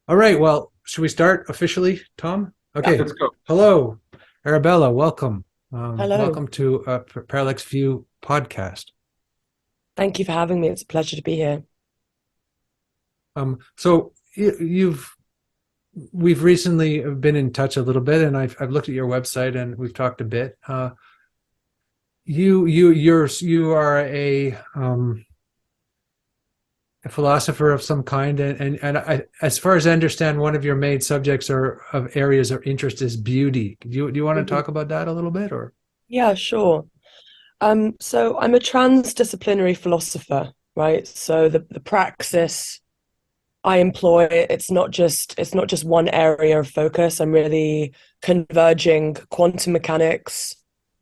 All right. Well, should we start officially, Tom? Yeah, Okay. let's go. Hello, Arabella. Welcome. Hello. Welcome to Parallax View podcast. Thank you for having me. It's a pleasure to be here. So you've we've recently been in touch a little bit, and I've looked at your website and we've talked a bit. You are a philosopher of some kind, as far as I understand, one of your main subjects or of areas of interest is beauty. Do you want to Mhm. talk about that a little bit, or? Yeah, sure. So I'm a transdisciplinary philosopher, right? So the praxis I employ, it's not just one area of focus. I'm really converging quantum mechanics,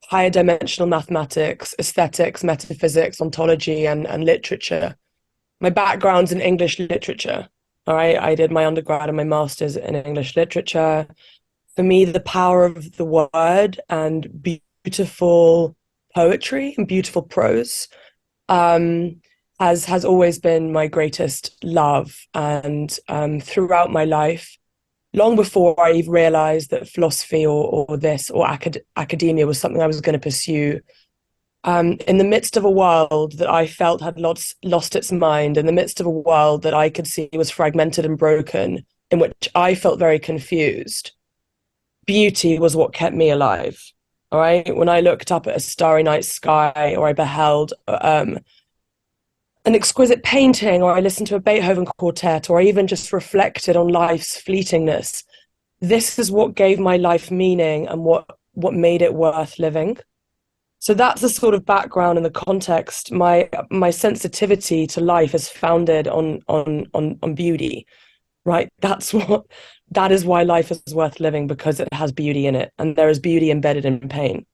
higher dimensional mathematics, aesthetics, metaphysics, ontology, and literature. My background's in English literature. All right. I did my undergrad and my master's in English literature. For me, the power of the word and beautiful poetry and beautiful prose um, has always been my greatest love. And throughout my life, long before I even realized that philosophy or this or academia was something I was going to pursue, in the midst of a world that I felt had lost its mind, in the midst of a world that I could see was fragmented and broken, in which I felt very confused, beauty was what kept me alive. All right. When I looked up at a starry night sky, or I beheld an exquisite painting, or I listened to a Beethoven quartet, or I even just reflected on life's fleetingness, this is what gave my life meaning and what made it worth living. So that's the sort of background and the context. My sensitivity to life is founded on beauty, right? That is why life is worth living, because it has beauty in it, and there is beauty embedded in pain.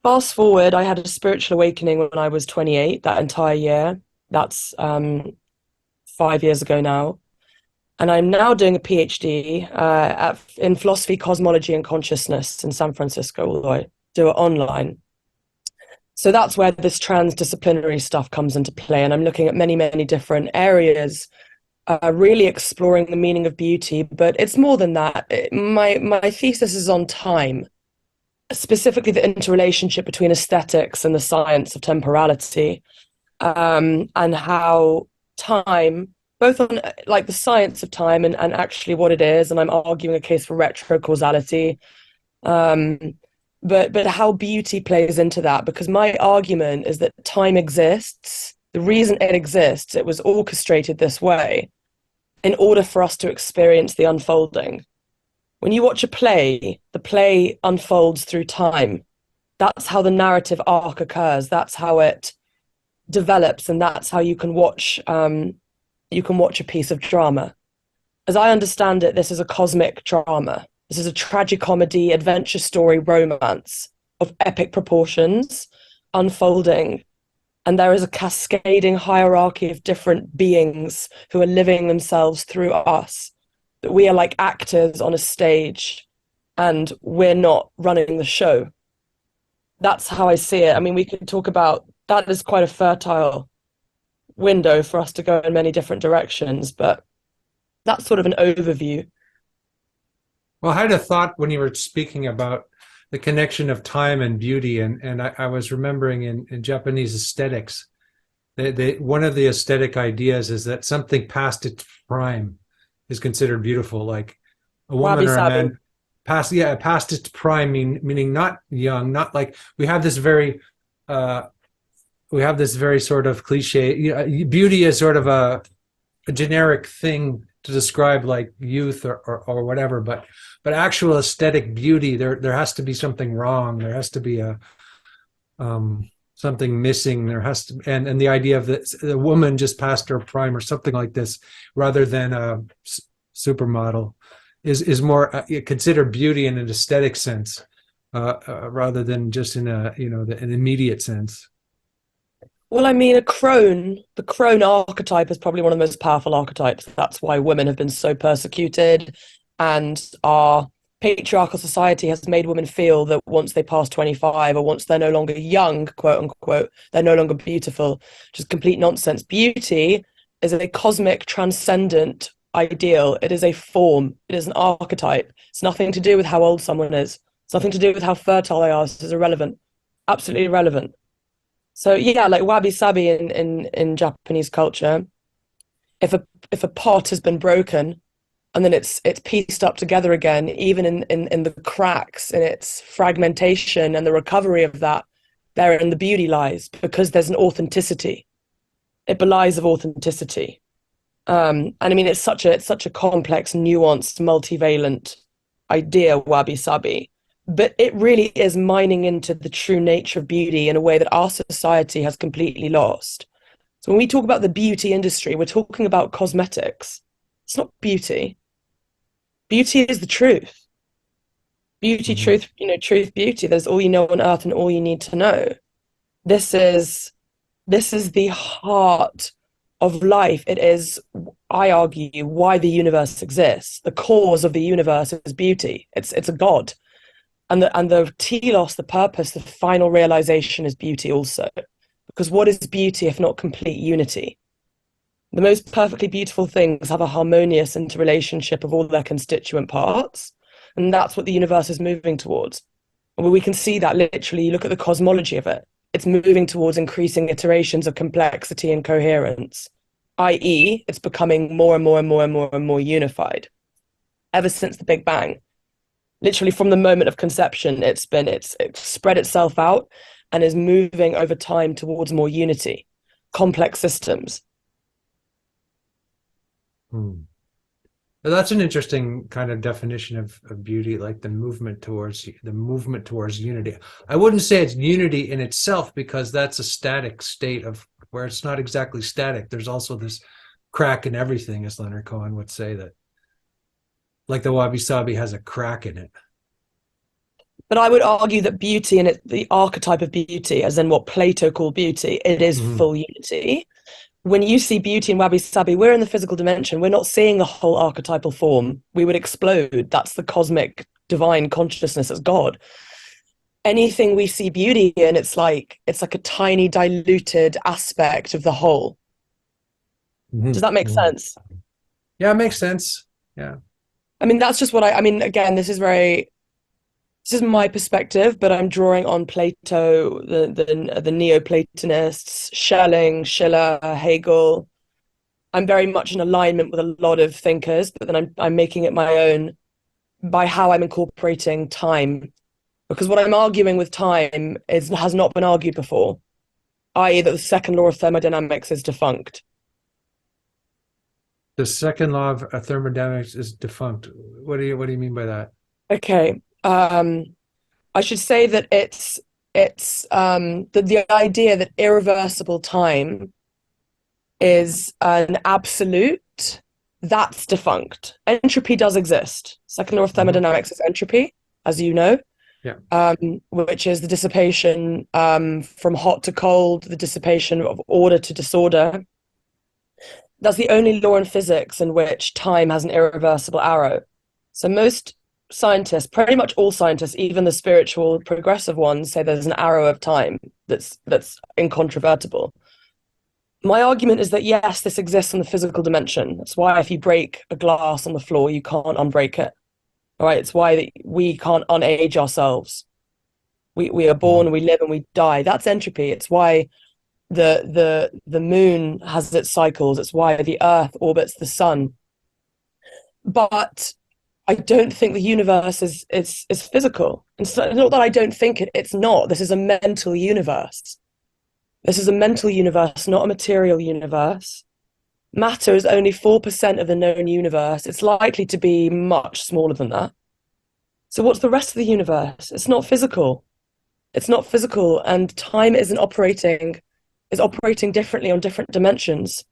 Fast forward, I had a spiritual awakening when I was 28, that entire year. That's 5 years ago now. And I'm now doing a PhD in philosophy, cosmology, and consciousness in San Francisco, although I do it online. So that's where this transdisciplinary stuff comes into play. And I'm looking at many, many different areas, really exploring the meaning of beauty. But it's more than that. My thesis is on time, specifically the interrelationship between aesthetics and the science of temporality, and how time, both on like the science of time and actually what it is, and I'm arguing a case for retrocausality, um, but how beauty plays into that, because my argument is that time exists. The reason it exists, it was orchestrated this way in order for us to experience the unfolding. When you watch a play, the play unfolds through time. That's how the narrative arc occurs. That's how it develops, and that's how you can watch a piece of drama. As I understand it, this is a cosmic drama. This is a tragicomedy, adventure story, romance of epic proportions unfolding. And there is a cascading hierarchy of different beings who are living themselves through us. That we are like actors on a stage, and we're not running the show. That's how I see it. I mean, we could talk about that is quite a fertile window for us to go in many different directions, but that's sort of an overview. Well, I had a thought when you were speaking about the connection of time and beauty, and I was remembering in Japanese aesthetics, one of the aesthetic ideas is that something past its prime is considered beautiful, like a Wabi woman or a sabi. man past its prime, meaning not young, not like uh, we have this very sort of cliche. Beauty is sort of a generic thing to describe like youth or whatever, but actual aesthetic beauty, there has to be something wrong. There has to be a something missing. There has to, and the idea of the woman just past her prime or something like this, rather than a supermodel, is more considered beauty in an aesthetic sense, rather than just in an immediate sense. Well, I mean, the crone archetype is probably one of the most powerful archetypes. That's why women have been so persecuted, and our patriarchal society has made women feel that once they pass 25, or once they're no longer young, quote unquote, they're no longer beautiful, which is complete nonsense. Beauty is a cosmic, transcendent, ideal. It is a form. It is an archetype. It's nothing to do with how old someone is. It's nothing to do with how fertile they are. This is irrelevant. Absolutely irrelevant. So yeah, like wabi-sabi in Japanese culture, if a pot has been broken and then it's pieced up together again, even in the cracks and its fragmentation and the recovery of that, therein the beauty lies, because there's an authenticity. It belies of authenticity. And I mean, it's such a complex, nuanced, multivalent idea, wabi-sabi. But it really is mining into the true nature of beauty in a way that our society has completely lost. So when we talk about the beauty industry, we're talking about cosmetics. It's not beauty. Beauty is the truth. Beauty, truth, truth, beauty. There's all you know on earth and all you need to know. This is the heart of life. It is, I argue, why the universe exists. The cause of the universe is beauty. It's a God. And the telos, the purpose, the final realization is beauty also. Because what is beauty if not complete unity? The most perfectly beautiful things have a harmonious interrelationship of all their constituent parts. And that's what the universe is moving towards. And we can see that literally, you look at the cosmology of it. It's moving towards increasing iterations of complexity and coherence, i.e., it's becoming more and more and more and more and more unified. Ever since the Big Bang, literally from the moment of conception, it's spread itself out and is moving over time towards more unity, complex systems. That's an interesting kind of definition of beauty, like the movement towards unity. I wouldn't say it's unity in itself, because that's a static state of where it's not exactly static. There's also this crack in everything, as Leonard Cohen would say, that like the wabi-sabi has a crack in it. But I would argue that beauty and the archetype of beauty, as in what Plato called beauty, it is full unity. When you see beauty in wabi-sabi, we're in the physical dimension. We're not seeing the whole archetypal form. We would explode. That's the cosmic divine consciousness as God. Anything we see beauty in, it's like a tiny diluted aspect of the whole. Does that make sense? Yeah, it makes sense. Yeah. I mean, that's just what I mean, again, this is my perspective, but I'm drawing on Plato, the Neoplatonists, Schelling, Schiller, Hegel. I'm very much in alignment with a lot of thinkers, but then I'm making it my own by how I'm incorporating time. Because what I'm arguing with time has not been argued before, i.e. that the second law of thermodynamics is defunct. The second law of thermodynamics is defunct. What do you mean by that? Okay. I should say that it's the idea that irreversible time is an absolute, that's defunct. Entropy does exist. Second law of thermodynamics is entropy, as you know. Yeah. Which is the dissipation from hot to cold, the dissipation of order to disorder. That's the only law in physics in which time has an irreversible arrow. So most scientists, pretty much all scientists, even the spiritual progressive ones, say there's an arrow of time that's incontrovertible. My argument is that yes, this exists in the physical dimension. That's why if you break a glass on the floor, you can't unbreak it. All right, it's why we can't unage ourselves. We are born, we live, and we die. That's entropy. It's why the moon has its cycles. It's why the earth orbits the sun. But I don't think the universe is physical. It's not that I don't think it, it's not. This is a mental universe. This is a mental universe, not a material universe. Matter is only 4% of the known universe. It's likely to be much smaller than that. So what's the rest of the universe? It's not physical. It's not physical, and time is operating differently on different dimensions.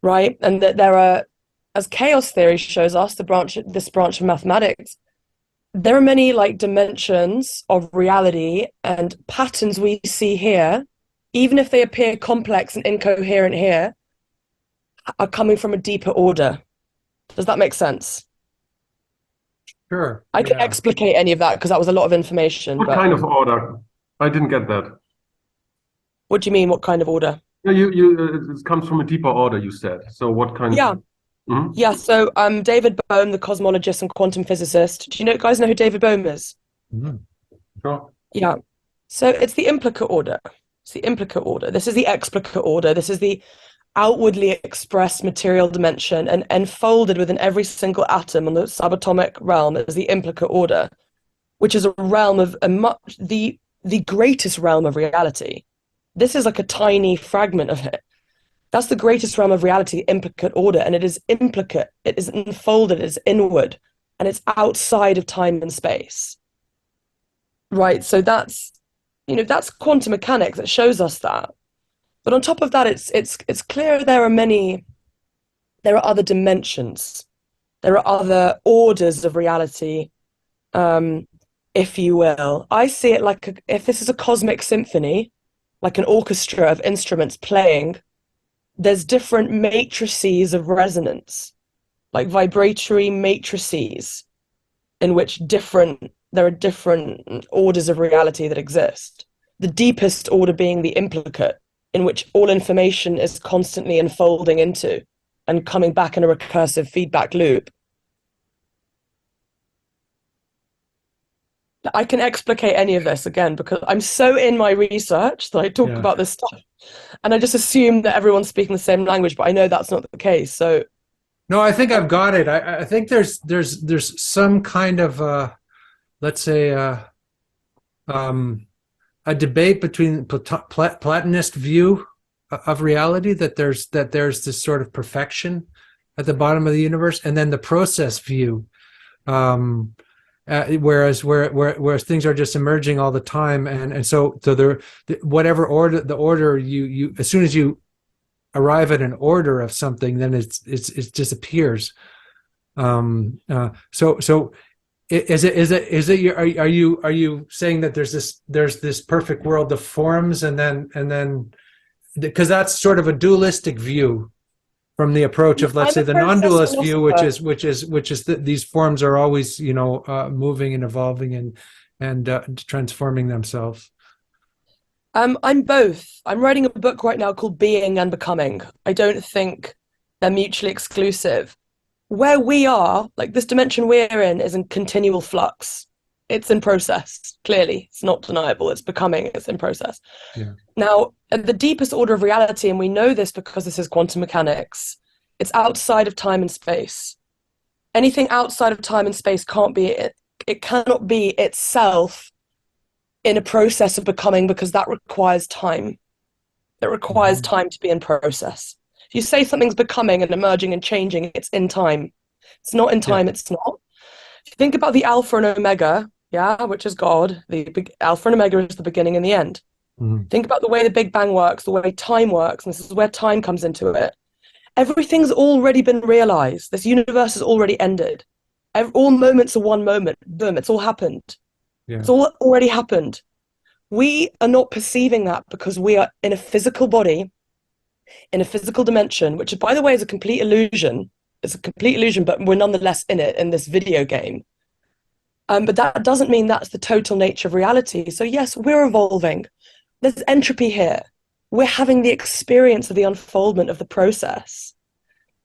Right? And that there are, as chaos theory shows us, this branch of mathematics, there are many like dimensions of reality, and patterns we see here, even if they appear complex and incoherent here, are coming from a deeper order. Does that make sense? Sure. I can explicate any of that because that was a lot of information. What kind of order? I didn't get that. What do you mean, what kind of order? Yeah, it comes from a deeper order, you said. So what kind? Yeah. Mhm. Yeah, so David Bohm, the cosmologist and quantum physicist. Do you guys know who David Bohm is? Mhm. Sure. Yeah. So it's the implicate order. It's the implicate order. This is the explicate order. This is the outwardly expressed material dimension, and enfolded within every single atom on the subatomic realm is the implicate order, which is a realm of the greatest realm of reality. This is like a tiny fragment of it. That's the greatest realm of reality, implicate order, and it is implicate. It is enfolded. It is inward, and it's outside of time and space. Right. So that's quantum mechanics that shows us that. But on top of that, it's clear there are other dimensions. There are other orders of reality, if you will. I see it like if this is a cosmic symphony, like an orchestra of instruments playing, there's different matrices of resonance, like vibratory matrices, in which there are different orders of reality that exist. The deepest order being the implicate, in which all information is constantly unfolding into and coming back in a recursive feedback loop. I can explicate any of this again because I'm so in my research that I talk Yeah. about this stuff, and I just assume that everyone's speaking the same language, but I know that's not the case. So No, I think I've got it. I think there's some kind of let's say a debate between Platonist view of reality, that there's this sort of perfection at the bottom of the universe, and then the process view, whereas things are just emerging all the time, and so there, whatever order, the order you as soon as you arrive at an order of something, then it disappears. So are you saying that there's this perfect world of forms, and then because that's sort of a dualistic view from the approach of, let's I'm say, a the process non-dualist view, which philosopher. is that these forms are always moving and evolving and transforming themselves. I'm both. I'm writing a book right now called Being and Becoming. I don't think they're mutually exclusive. Where we are, like this dimension we're in, is in continual flux. It's in process, clearly. It's not deniable. It's becoming, it's in process. Yeah. Now, at the deepest order of reality, and we know this because this is quantum mechanics, it's outside of time and space. Anything outside of time and space can't be it. It cannot be itself in a process of becoming because that requires time. It requires Mhm. time to be in process. If you say something's becoming and emerging and changing, it's in time. It's not in Yeah. time, it's not. If you think about the Alpha and Omega, yeah, which is God, the Alpha and Omega is the beginning and the end. Mhm. Think about the way the Big Bang works, the way time works, and this is where time comes into it. Everything's already been realized. This universe has already ended. All moments are one moment. Boom, it's all happened. Yeah. It's all already happened. We are not perceiving that because we are in a physical body, in a physical dimension, which, by the way, is a complete illusion. It's a complete illusion, but we're nonetheless in it in this video game. But that doesn't mean that's the total nature of reality. So, yes, we're evolving. There's entropy here. We're having the experience of the unfoldment of the process.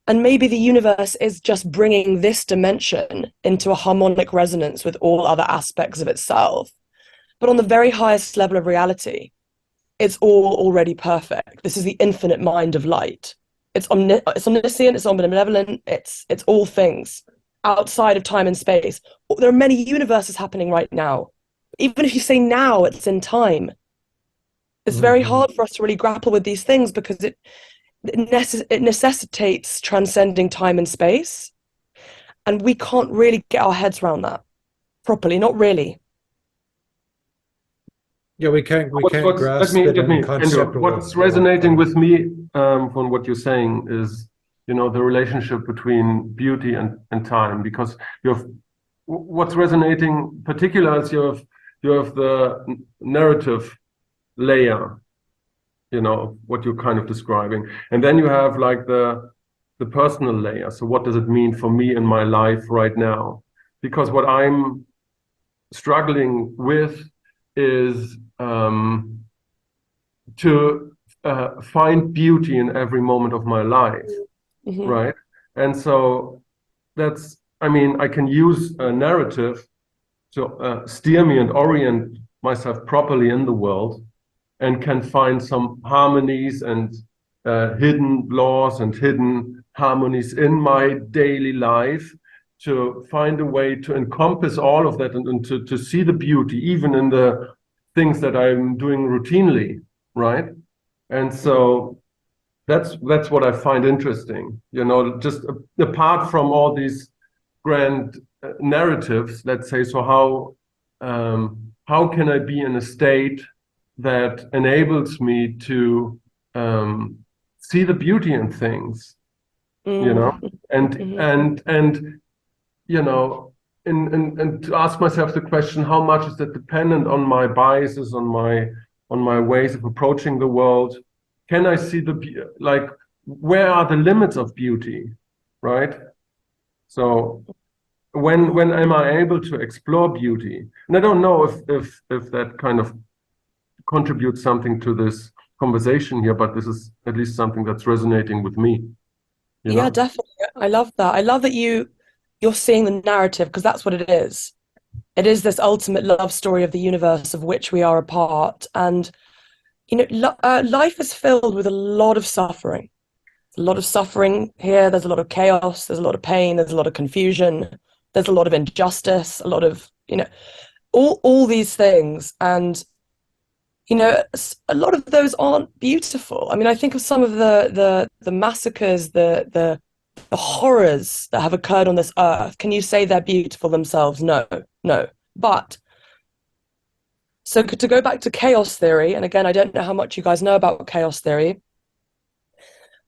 And maybe the universe is just bringing this dimension into a harmonic resonance with all other aspects of itself. But on the very highest level of reality, it's all already perfect. This is the infinite mind of light. It's omniscient, it's omnibenevolent, it's all things outside of time and space. There are many universes happening right now. Even if you say now, it's in time. It's very Mhm. hard for us to really grapple with these things because it necessitates transcending time and space, and we can't really get our heads around that properly. Not really. Yeah, we can't Let grasp me, it let in me, Andrew, conceptual what's resonating form. with me from what you're saying is, the relationship between beauty and time, because you have what's resonating particular is you have the narrative layer, what you're kind of describing. And then you have like the personal layer. So what does it mean for me in my life right now? Because what I'm struggling with is to find beauty in every moment of my life, Mm-hmm. right? And so that's, I mean, I can use a narrative to steer me and orient myself properly in the world, and can find some harmonies and hidden laws and hidden harmonies in my daily life, to find a way to encompass all of that, and to see the beauty even in the things that I'm doing routinely, right? And so that's what I find interesting, you know, just apart from all these grand narratives, let's say. So how can I be in a state that enables me to see the beauty in things, you know, and you know, and to ask myself the question, how much is that dependent on my biases, on my ways of approaching the world? Can I see like, where are the limits of beauty, right? So when am I able to explore beauty? And I don't know if that kind of contributes something to this conversation here, but this is at least something that's resonating with me. Yeah, definitely. I love that. I love that you're seeing the narrative, because that's what it is. It is this ultimate love story of the universe of which we are a part. And you know, life is filled with a lot of suffering. A lot of suffering here. There's a lot of chaos. There's a lot of pain. There's a lot of confusion. There's a lot of injustice. A lot of, you know, all these things. And you know, a lot of those aren't beautiful. I mean, I think of some of the massacres, the horrors that have occurred on this earth. Can you say they're beautiful themselves? No, no. But so to go back to chaos theory, and again, I don't know how much you guys know about chaos theory,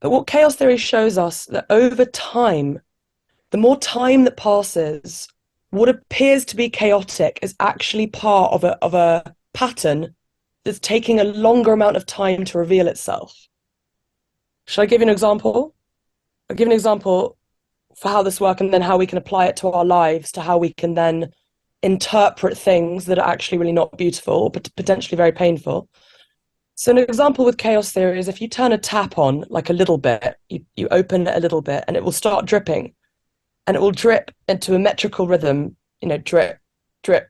but what chaos theory shows us, that over time, the more time that passes, what appears to be chaotic is actually part of a pattern that's taking a longer amount of time to reveal itself. Shall I give you an example? I'll give an example for how this works, and then how we can apply it to our lives, to how we can then interpret things that are actually really not beautiful, but potentially very painful. So an example with chaos theory is, if you turn a tap on like a little bit, you open it a little bit, and it will start dripping, and it will drip into a metrical rhythm, you know, drip, drip,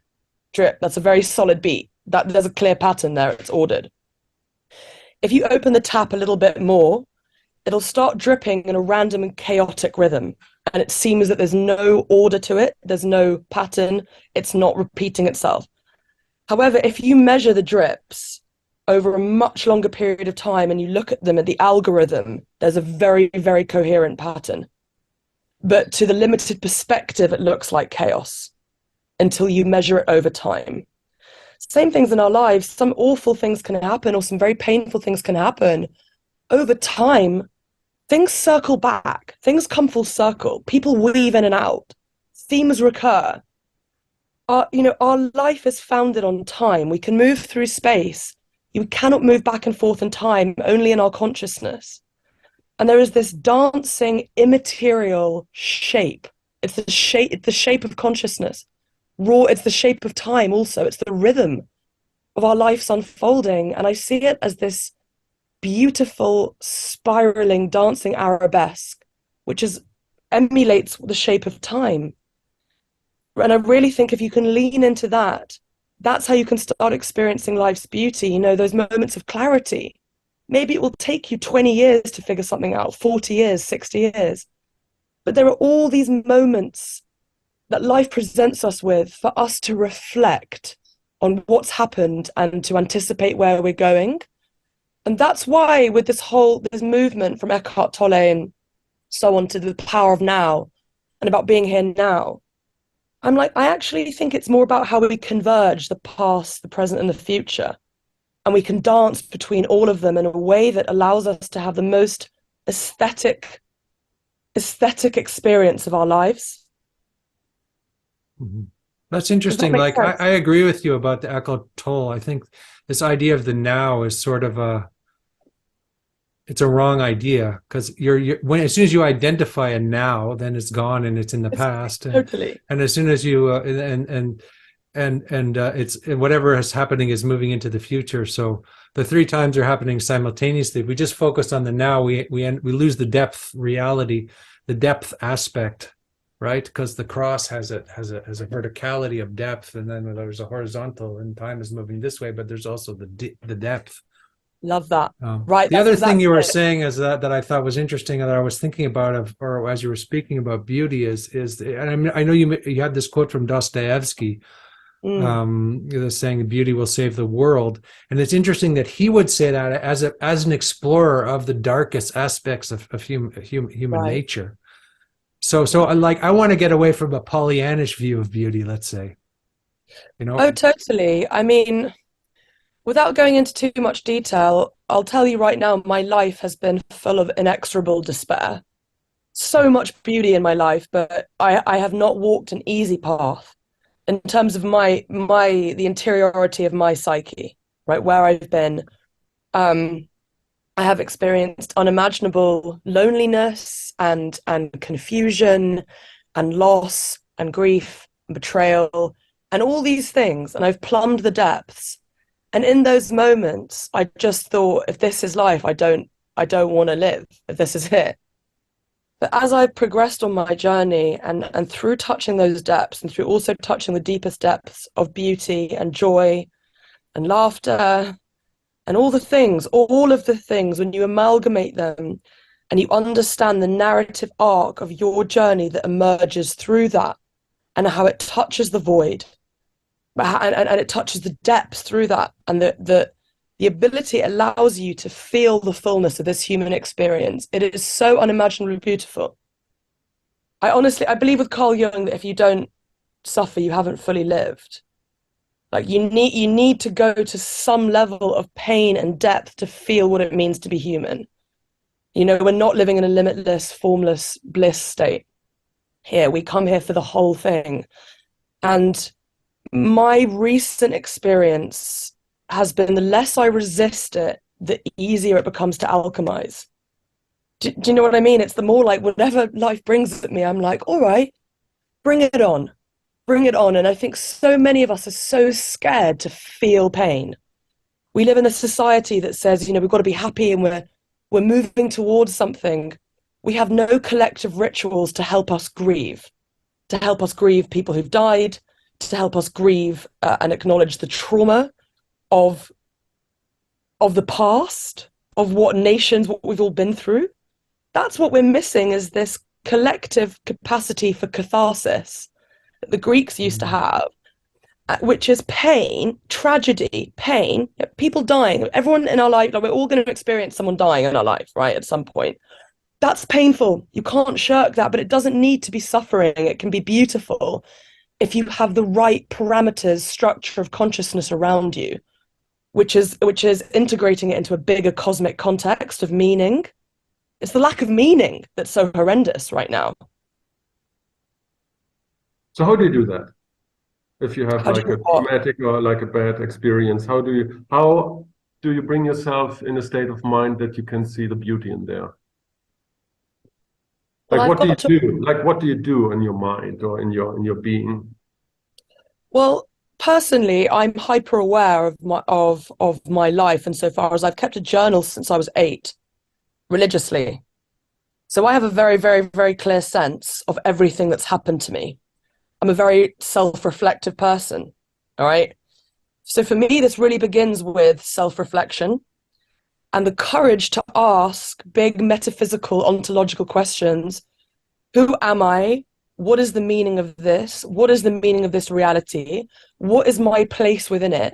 drip. That's a very solid beat. That there's a clear pattern there, it's ordered. If you open the tap a little bit more, it'll start dripping in a random and chaotic rhythm, and it seems that there's no order to it, there's no pattern, it's not repeating itself. However, if you measure the drips over a much longer period of time, and you look at them at the algorithm, there's a very, very coherent pattern. But to the limited perspective, it looks like chaos until you measure it over time. Same things in our lives. Some awful things can happen, or some very painful things can happen. Over time, things circle back. Things come full circle. People weave in and out. Themes recur. Our life is founded on time. We can move through space. You cannot move back and forth in time, only in our consciousness. And there is this dancing, immaterial shape. It's the shape of consciousness. It's the shape of time also. It's the rhythm of our life's unfolding. And I see it as this beautiful, spiraling, dancing arabesque, which emulates the shape of time. And I really think if you can lean into that, that's how you can start experiencing life's beauty, you know, those moments of clarity. Maybe it will take you 20 years to figure something out, 40 years, 60 years. But there are all these moments that life presents us with for us to reflect on what's happened and to anticipate where we're going. And that's why with this movement from Eckhart Tolle and so on, to the power of now and about being here now, I'm like, I actually think it's more about how we converge the past, the present, and the future. And we can dance between all of them in a way that allows us to have the most aesthetic experience of our lives. Mm-hmm. That's interesting. Like, I agree with you about the Eckhart Tolle. I think this idea of the now is sort of it's a wrong idea, because as soon as you identify a now, then it's gone and it's in the past. Totally. And as soon as you it's whatever is happening is moving into the future. So the three times are happening simultaneously. If we just focus on the now, we lose the depth reality the depth aspect, right? Because the cross has a verticality of depth, and then there's a horizontal, and time is moving this way, but there's also the depth. Love that. Right. The other thing you were saying is that I thought was interesting, and that I was thinking about, or as you were speaking about beauty, is and I know you had this quote from Dostoevsky, saying beauty will save the world, and it's interesting that he would say that as an explorer of the darkest aspects of human nature. So like, I want to get away from a Pollyannish view of beauty, let's say. Oh, totally. I mean, without going into too much detail, I'll tell you right now, my life has been full of inexorable despair. So much beauty in my life, but I have not walked an easy path in terms of the interiority of my psyche, right? Where I've been. I have experienced unimaginable loneliness and confusion and loss and grief and betrayal and all these things. And I've plumbed the depths. And in those moments, I just thought, if this is life, I don't want to live, if this is it. But as I progressed on my journey and through touching those depths and through also touching the deepest depths of beauty and joy and laughter and all of the things, when you amalgamate them and you understand the narrative arc of your journey that emerges through that and how it touches the void and it touches the depths through that, and the ability it allows you to feel the fullness of this human experience. It is so unimaginably beautiful. I believe with Carl Jung that if you don't suffer, you haven't fully lived. Like, you need to go to some level of pain and depth to feel what it means to be human. We're not living in a limitless, formless bliss state here. We come here for the whole thing. And my recent experience has been, the less I resist it, the easier it becomes to alchemize. Do you know what I mean? It's the more like, whatever life brings at me, I'm like, all right, bring it on. Bring it on. And I think so many of us are so scared to feel pain. We live in a society that says, we've got to be happy and we're moving towards something. We have no collective rituals to help us grieve people who've died, to help us grieve and acknowledge the trauma of the past, of what we've all been through. That's what we're missing, is this collective capacity for catharsis that the Greeks used to have, which is pain, tragedy, pain, people dying. Everyone in our life, like, we're all going to experience someone dying in our life, right, at some point. That's painful. You can't shirk that, but it doesn't need to be suffering. It can be beautiful if you have the right parameters, structure of consciousness around you, which is integrating it into a bigger cosmic context of meaning. It's the lack of meaning that's so horrendous right now. So how do you do that? If you have like a traumatic or like a bad experience, how do you bring yourself in a state of mind that you can see the beauty in there? Like, what do you do? Like, what do you do in your mind or in your being? Well, personally, I'm hyper aware of my life, and so far as I've kept a journal since I was 8, religiously. So I have a very, very, very clear sense of everything that's happened to me. I'm a very self-reflective person, all right? So for me, this really begins with self-reflection and the courage to ask big metaphysical, ontological questions. Who am I? What is the meaning of this? What is the meaning of this reality? What is my place within it?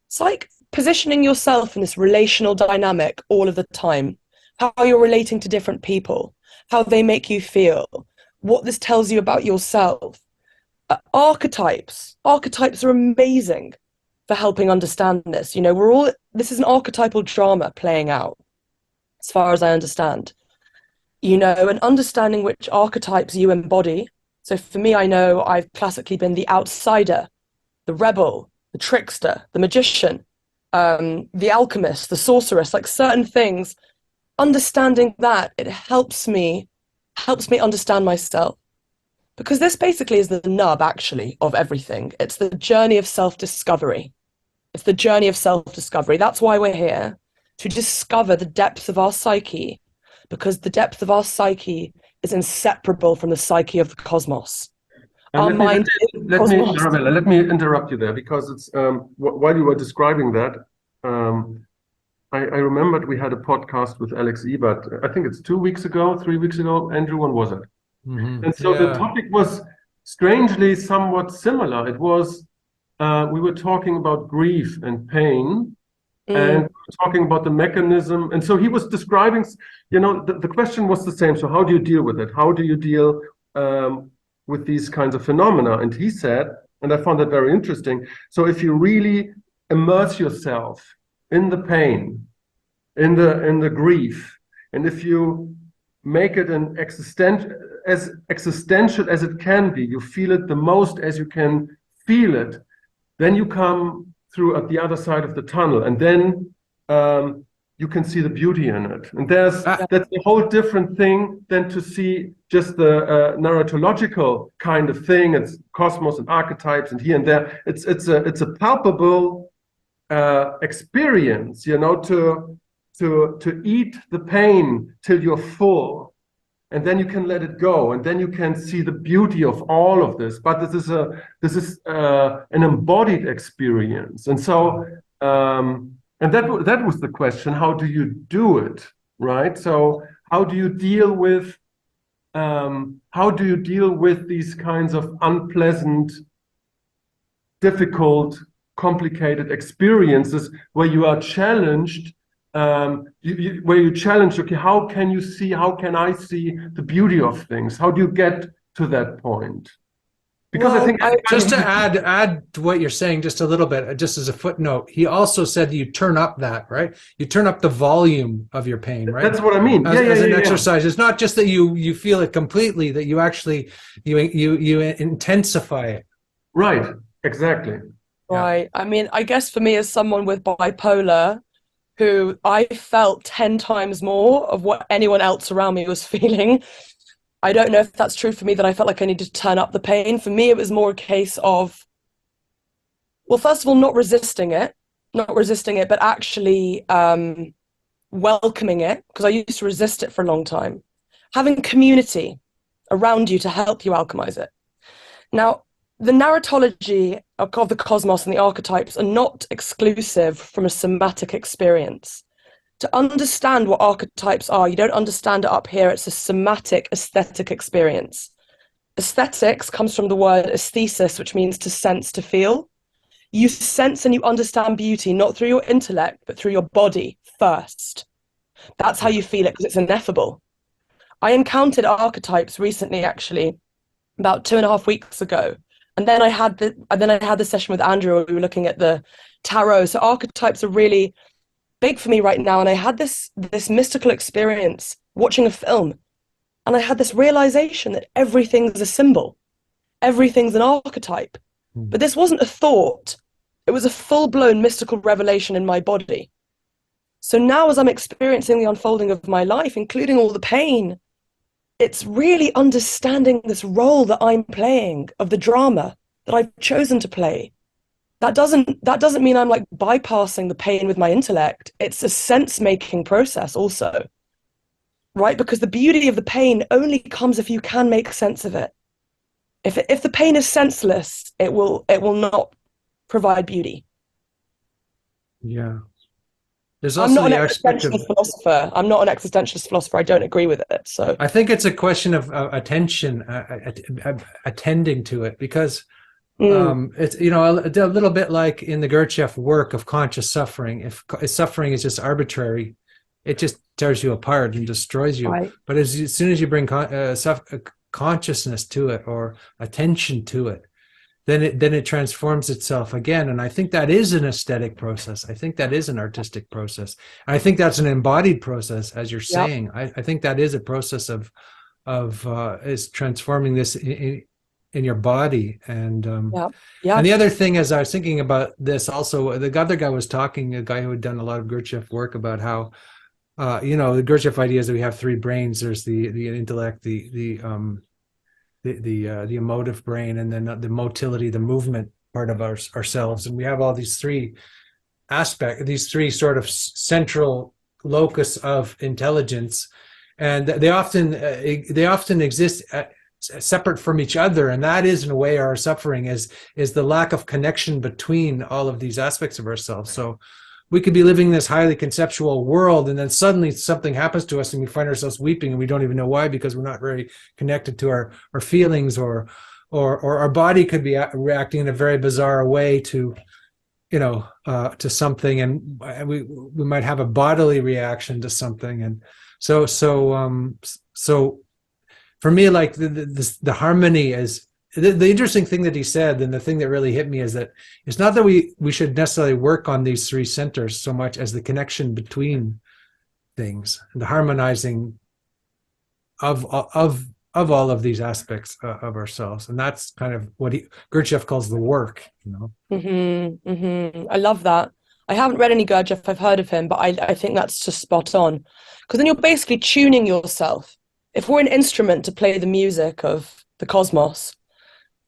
It's like positioning yourself in this relational dynamic all of the time, how you're relating to different people, how they make you feel, what this tells you about yourself. Archetypes are amazing for helping understand this. This is an archetypal drama playing out, as far as I understand, and understanding which archetypes you embody. So for me, I know I've classically been the outsider, the rebel, the trickster, the magician, the alchemist, the sorceress, like certain things. Understanding that, it helps me understand myself. Because this basically is the nub, actually, of everything. It's the journey of self-discovery. That's why we're here, to discover the depth of our psyche, because the depth of our psyche is inseparable from the psyche of the cosmos. And Our let me, mind is the cosmos. Arabella, let me interrupt you there, because it's while you were describing that, I remembered we had a podcast with Alex Ebert. I think it's 2 weeks ago, 3 weeks ago. Andrew, when was it? And so the topic was strangely somewhat similar. It was we were talking about grief and pain, and talking about the mechanism. And so he was describing, the question was the same. So how do you deal with it? How do you deal with these kinds of phenomena? And he said, and I found that very interesting, so if you really immerse yourself in the pain, in the grief, and if you make it as existential as it can be, you feel it the most as you can feel it, then you come through at the other side of the tunnel, and then you can see the beauty in it. And that's a whole different thing than to see just the narratological kind of thing. It's cosmos and archetypes and here and there. It's a palpable experience, to eat the pain till you're full, and then you can let it go, and then you can see the beauty of all of this. But this is an embodied experience, and so and that was the question: how do you do it, right? So how do you deal with these kinds of unpleasant, difficult, complicated experiences where you are challenged? Where you challenge, okay, how can I see the beauty of things? How do you get to that point? Because I think just to add to what you're saying just a little bit, just as a footnote, he also said you turn up that, right? You turn up the volume of your pain, right? That's what I mean. As an exercise. It's not just that you feel it completely, that you actually you intensify it. Right. Exactly. Right. I mean, I guess for me as someone with bipolar, who I felt 10 times more of what anyone else around me was feeling. I don't know if that's true for me, that I felt like I needed to turn up the pain. For me, it was more a case of, well, first of all, not resisting it, but actually welcoming it, because I used to resist it for a long time. Having community around you to help you alchemize it. Now, the narratology of the cosmos and the archetypes are not exclusive from a somatic experience. To understand what archetypes are, you don't understand it up here. It's a somatic aesthetic experience. Aesthetics comes from the word aesthesis, which means to sense, to feel. You sense and you understand beauty, not through your intellect, but through your body first. That's how you feel it, because it's ineffable. I encountered archetypes recently, actually, about 2.5 weeks ago. And then I had the session with Andrew where we were looking at the tarot. So archetypes are really big for me right now. And I had this mystical experience watching a film. And I had this realization that everything's a symbol. Everything's an archetype. But this wasn't a thought. It was a full-blown mystical revelation in my body. So now as I'm experiencing the unfolding of my life, including all the pain, it's really understanding this role that I'm playing of the drama that I've chosen to play. That doesn't mean I'm like bypassing the pain with my intellect. It's a sense-making process also, right? Because the beauty of the pain only comes if you can make sense of it. If the pain is senseless, it will not provide beauty. Yeah. There's also the aspect of philosopher. I'm not an existentialist philosopher. I don't agree with it. So I think it's a question of attention, attending to it, because it's a little bit like in the Gurdjieff work of conscious suffering. If suffering is just arbitrary, it just tears you apart and destroys you. Right. But as soon as you bring consciousness to it or attention to it, then it transforms itself again. And I think that is an aesthetic process. I think that is an artistic process. And I think that's an embodied process, as you're saying. Yep. I think that is a process of is transforming this in your body. And and the other thing, as I was thinking about this, also the other guy was talking, a guy who had done a lot of Gurdjieff work, about how the Gurdjieff idea is that we have three brains. There's the intellect, the emotive brain, and then the motility, the movement part of ourselves. And we have all these three aspects, these three sort of central locus of intelligence. and they often exist separate from each other, and that is in a way our suffering is the lack of connection between all of these aspects of ourselves. So we could be living in this highly conceptual world, and then suddenly something happens to us and we find ourselves weeping, and we don't even know why, because we're not very connected to our feelings, or our body could be reacting in a very bizarre way to to something, and we might have a bodily reaction to something. And so for me, like the harmony is the interesting thing that he said, and the thing that really hit me is that it's not that we should necessarily work on these three centers so much as the connection between things, the harmonizing of all of these aspects of ourselves. And that's kind of what Gurdjieff calls the work, I love that. I haven't read any Gurdjieff. I've heard of him, but I think that's just spot on, because then you're basically tuning yourself. If we're an instrument to play the music of the cosmos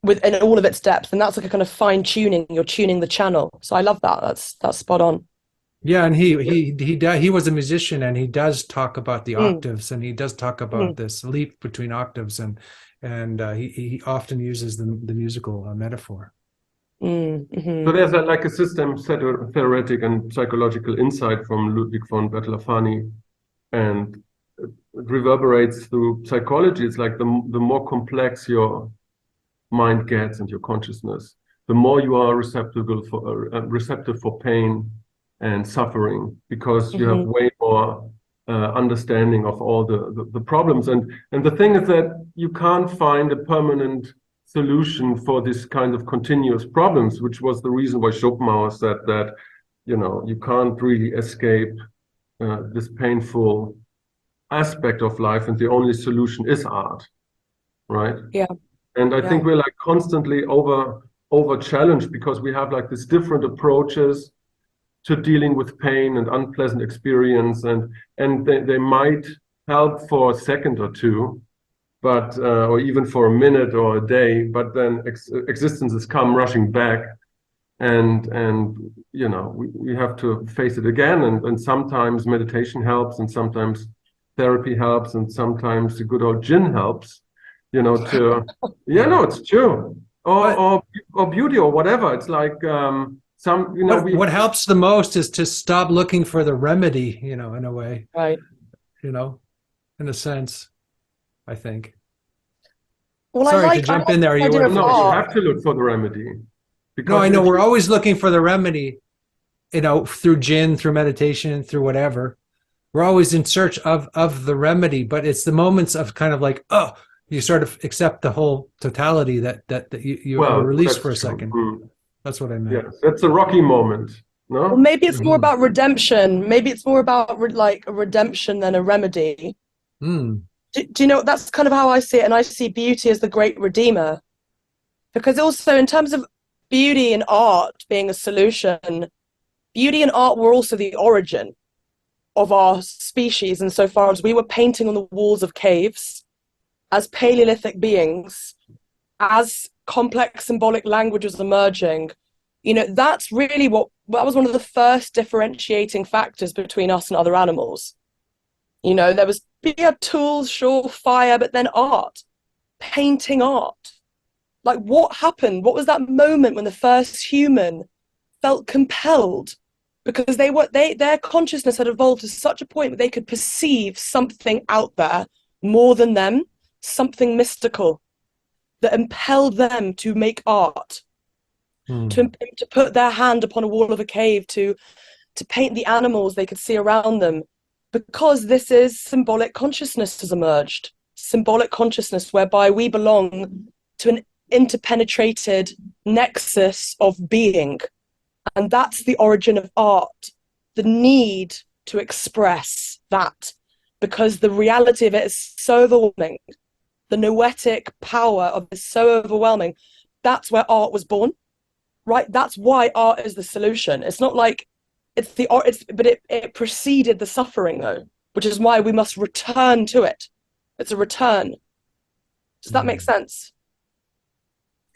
in all of its depth, then that's like a kind of fine tuning. You're tuning the channel. So I love that. That's spot on. Yeah, and he was a musician, and he does talk about the octaves, and he does talk about this leap between octaves, and he often uses the musical metaphor. So there's like a system theoretic and psychological insight from Ludwig von Bertalanffy, and it reverberates through psychology. It's like the more complex your mind gets and your consciousness, the more you are receptive for pain and suffering, because you have way more understanding of all the problems. And the thing is that you can't find a permanent solution for this kind of continuous problems, which was the reason why Schopenhauer said that, you can't really escape this painful aspect of life, and the only solution is art, right? Yeah. And I think we're like constantly over challenged, because we have like these different approaches to dealing with pain and unpleasant experience, and they might help for a second or two, but or even for a minute or a day, but then existences come rushing back, and we have to face it again, and sometimes meditation helps, and sometimes therapy helps, and sometimes the good old gin helps, to it's true, or beauty, or whatever. It's like what helps the most is to stop looking for the remedy, in a way, right? In a sense, I think. Well, Sorry to jump in there. You have to look for the remedy. No, I know we're always looking for the remedy, through gin, through meditation, through whatever. We're always in search of the remedy, but it's the moments of kind of like, you sort of accept the whole totality that you are released for a second. That's what I meant. Yeah, that's a rocky moment. No? Well, maybe it's more about redemption. Maybe it's more about like a redemption than a remedy. Do you know, that's kind of how I see it, and I see beauty as the great redeemer. Because also, in terms of beauty and art being a solution, beauty and art were also the origin of our species, insofar as we were painting on the walls of caves as Paleolithic beings, as complex symbolic language was emerging. That's really that was one of the first differentiating factors between us and other animals. We had tools, sure, fire, but then art, painting art. Like, what happened? What was that moment when the first human felt compelled? Because their consciousness had evolved to such a point that they could perceive something out there more than them, something mystical that impelled them to make art, to put their hand upon a wall of a cave, to paint the animals they could see around them. Because this is symbolic consciousness has emerged, symbolic consciousness whereby we belong to an interpenetrated nexus of being. And that's the origin of art, the need to express that, because the reality of it is so overwhelming. The noetic power of it is so overwhelming. That's where art was born, right? That's why art is the solution. It's not like it preceded the suffering, though, which is why we must return to it. It's a return. Does that make sense?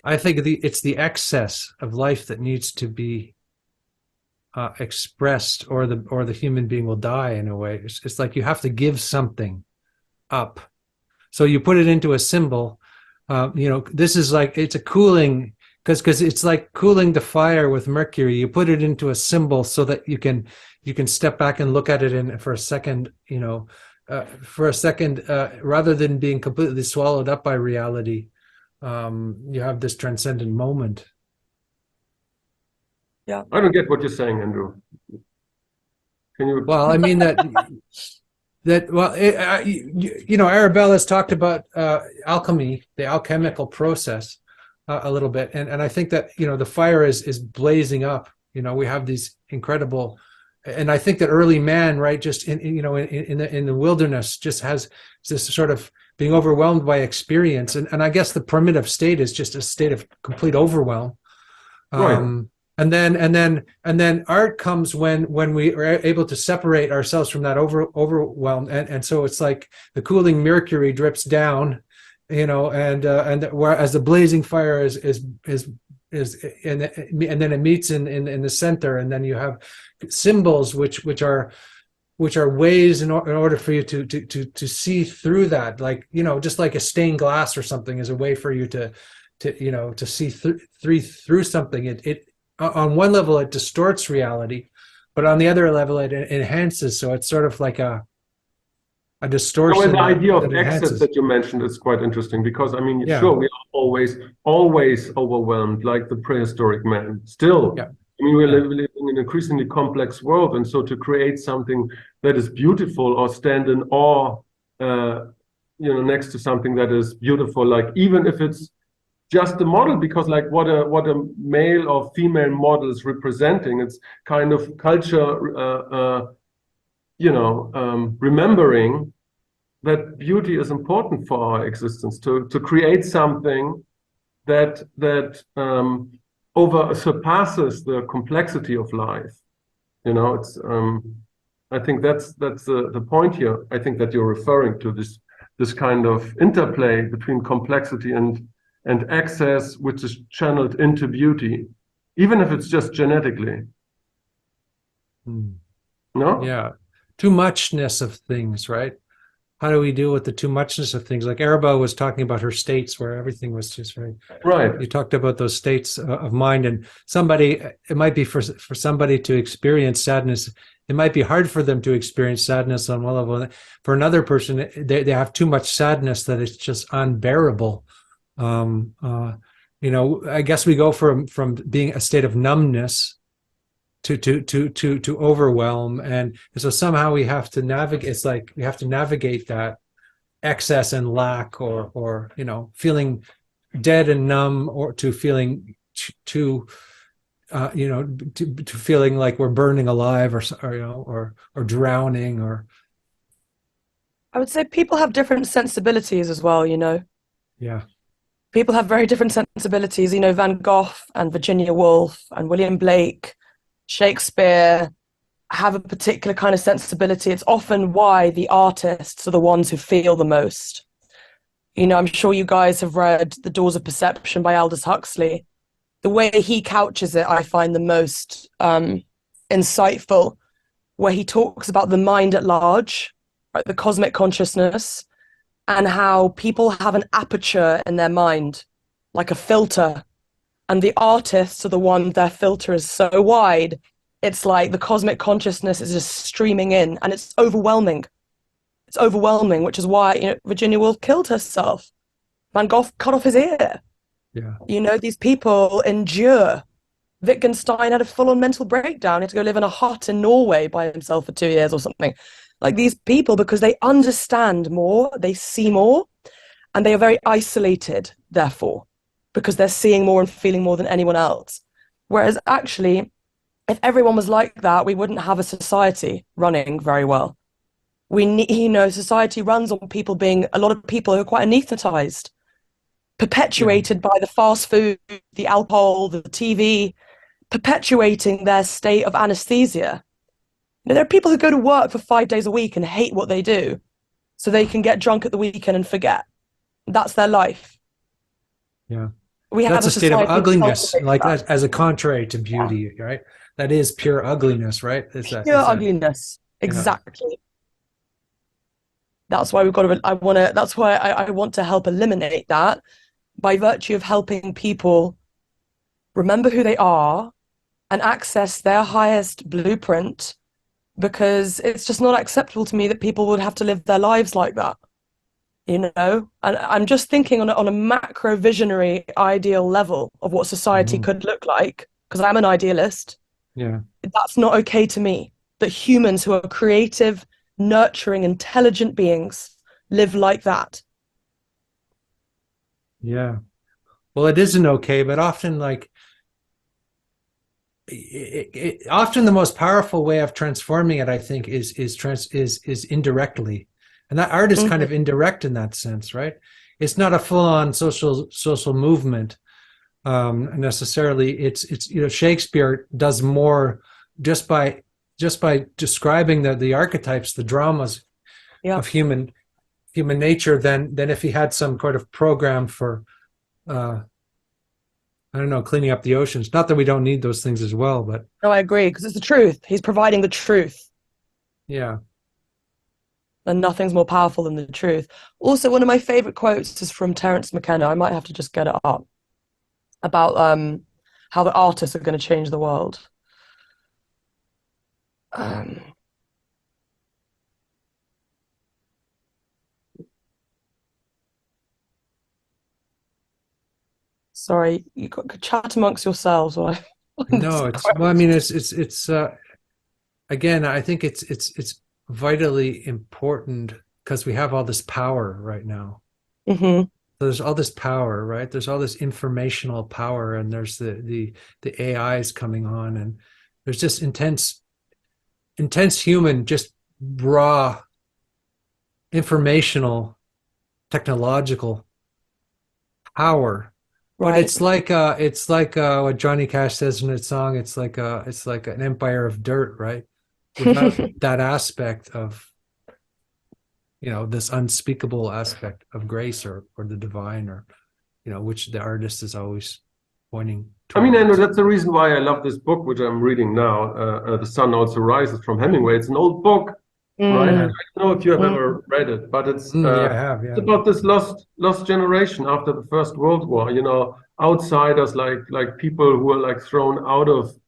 I think it's the excess of life that needs to be expressed, or the human being will die in a way. It's like you have to give something up. So you put it into a symbol. This is like, it's a cooling, because it's like cooling the fire with mercury. You put it into a symbol so that you can step back and look at it for a second, rather than being completely swallowed up by reality. You have this transcendent moment. Yeah. I don't get what you're saying, Andrew. Can you? Well, I mean Arabella's talked about alchemy, the alchemical process, a little bit, and I think that the fire is blazing up. We have these incredible, and I think that early man, right, just in the wilderness, just has this sort of being overwhelmed by experience, and I guess the primitive state is just a state of complete overwhelm. Right. And then art comes when we are able to separate ourselves from that overwhelm, and so it's like the cooling mercury drips down, and whereas the blazing fire is and then it meets in the center, and then you have symbols which are ways in order for you to see through that, like just like a stained glass or something is a way for you to see through something. It on one level it distorts reality, but on the other level it enhances. So it's sort of like a distortion. So the idea of that excess enhances. that you mentioned is quite interesting, because I mean, Yeah. sure, we are always overwhelmed, like the prehistoric man. Still, Yeah. I mean, we're living in an increasingly complex world, and so to create something that is beautiful or stand in awe, next to something that is beautiful, like even if it's just a model, because like what a male or female model is representing, it's kind of culture, remembering that beauty is important for our existence, to create something that surpasses the complexity of life. It's I think that's the point here. I think that you're referring to this kind of interplay between complexity and excess, which is channeled into beauty, even if it's just genetically. No? Yeah. Too muchness of things, right? How do we deal with the too muchness of things? Like Arabella was talking about her states where everything was just very Right. You talked about those states of mind, and it might be for somebody to experience sadness. It might be hard for them to experience sadness on one level. For another person, they have too much sadness that it's just unbearable. I guess we go from being a state of numbness to overwhelm, and so somehow we have to navigate. It's like we have to navigate that excess and lack, or feeling dead and numb, or to feeling to feeling like we're burning alive, or drowning, or I would say people have different sensibilities as well, yeah. People have very different sensibilities. Van Gogh and Virginia Woolf and William Blake, Shakespeare have a particular kind of sensibility. It's often why the artists are the ones who feel the most. I'm sure you guys have read The Doors of Perception by Aldous Huxley. The way he couches it, I find the most insightful, where he talks about the mind at large, right, the cosmic consciousness, and how people have an aperture in their mind, like a filter. And the artists are the one, their filter is so wide, it's like the cosmic consciousness is just streaming in, and it's overwhelming. It's overwhelming, which is why Virginia Woolf killed herself. Van Gogh cut off his ear. Yeah. These people endure. Wittgenstein had a full-on mental breakdown. He had to go live in a hut in Norway by himself for 2 years or something. Like, these people, because they understand more, they see more, and they are very isolated, therefore, because they're seeing more and feeling more than anyone else. Whereas actually, if everyone was like that, we wouldn't have a society running very well. We need, society runs on a lot of people who are quite anesthetized, perpetuated by the fast food, the alcohol, the TV, perpetuating their state of anesthesia. There are people who go to work for 5 days a week and hate what they do, so they can get drunk at the weekend and forget. That's their life. Yeah. We have That's a state of ugliness, like that as a contrary to beauty, right? That is pure ugliness, right? Pure ugliness. Exactly. That's why we've got to, that's why I want to help eliminate that by virtue of helping people remember who they are and access their highest blueprint, because it's just not acceptable to me that people would have to live their lives like that, you know? And I'm just thinking on a macro visionary ideal level of what society could look like, because I'm an idealist. Yeah. That's not okay to me, that humans who are creative, nurturing, intelligent beings live like that. Yeah. Well, it isn't okay, but often often the most powerful way of transforming it, I think, is indirectly. And that art is kind of indirect in that sense, right? It's not a full-on social movement necessarily. It's Shakespeare does more just by describing the archetypes, the dramas of human nature than if he had some kind of program for I don't know, cleaning up the oceans. Not that we don't need those things as well, but No, I agree, because it's the truth. He's providing the truth, yeah. and nothing's more powerful than the truth. Also, one of my favorite quotes is from Terence McKenna. I might have to just get it up, about how the artists are going to change the world. Sorry, you could chat amongst yourselves while I find No, this it's quote. well, I mean, it's again, I think it's vitally important because we have all this power right now. Mhm. There's all this power, right? There's all this informational power, and there's the AIs coming on, and there's just intense human, just raw informational, technological power. But Right. it's like what Johnny Cash says in his song. It's like an empire of dirt, right? Without that aspect of this unspeakable aspect of grace or the divine, or which the artist is always pointing I mean, Andrew, towards. that's the reason why I love this book, which I'm reading now, The Sun Also Rises from Hemingway. It's an old book, right? I Yeah. don't know if you have ever read it, but Yeah, I have. it's Yeah. about this lost generation after the First World War. Outsiders, like people who are like thrown out of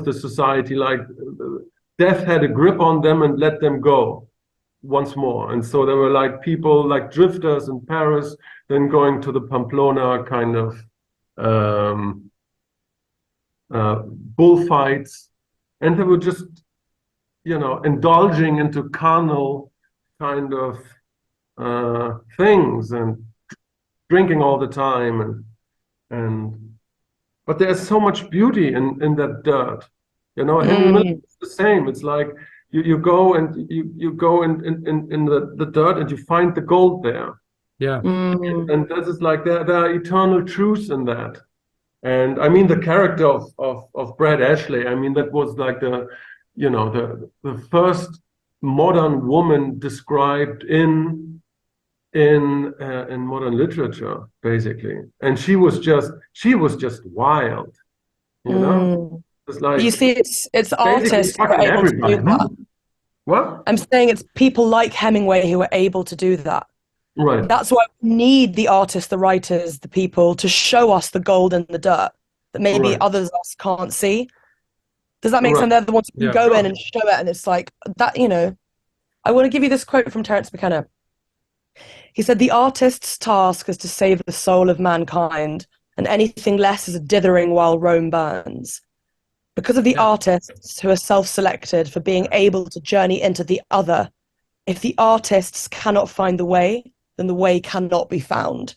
the society. Like death had a grip on them and let them go once more. And so there were like people like drifters in Paris, then going to the Pamplona kind of bullfights, and they were just indulging into carnal kind of things and drinking all the time, and but there's so much beauty in that dirt. Henry Miller is the same. It's like you go and you go in the dirt and you find the gold there. Yeah. And this is like there are eternal truths in that. And I mean the character of Brad Ashley, I mean that was like the first modern woman described in modern literature, basically. And she was just wild, It's like You see, it's basically artists who are fucking able to do everybody. that. What? I'm saying it's people like Hemingway who are able to do that. Right. That's why we need the artists, the writers, the people to show us the gold in the dirt that maybe Right. others of us can't see. Does that make Right. sense? They're the ones who Yeah. can go in and show it, and it's like that. I want to give you this quote from Terence McKenna. He said, "The artist's task is to save the soul of mankind, and anything less is a dithering while Rome burns. Because of the artists who are self-selected for being able to journey into the other, if the artists cannot find the way, then the way cannot be found."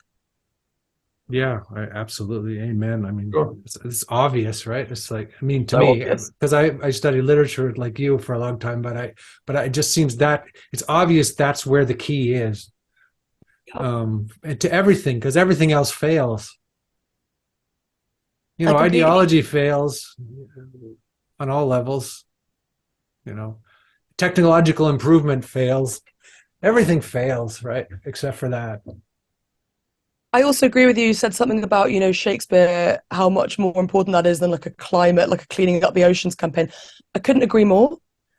Yeah, absolutely. Amen. I mean, Sure. it's obvious, right? It's like, I mean, to So me, obvious. because I studied literature like you for a long time, but it just seems that it's obvious that's where the key is. And to everything, because everything else fails. Ideology fails on all levels. Technological improvement fails. Everything fails, right? Except for that. I also agree with you. You said something about, Shakespeare, how much more important that is than like a climate, like a cleaning up the oceans campaign. I couldn't agree more.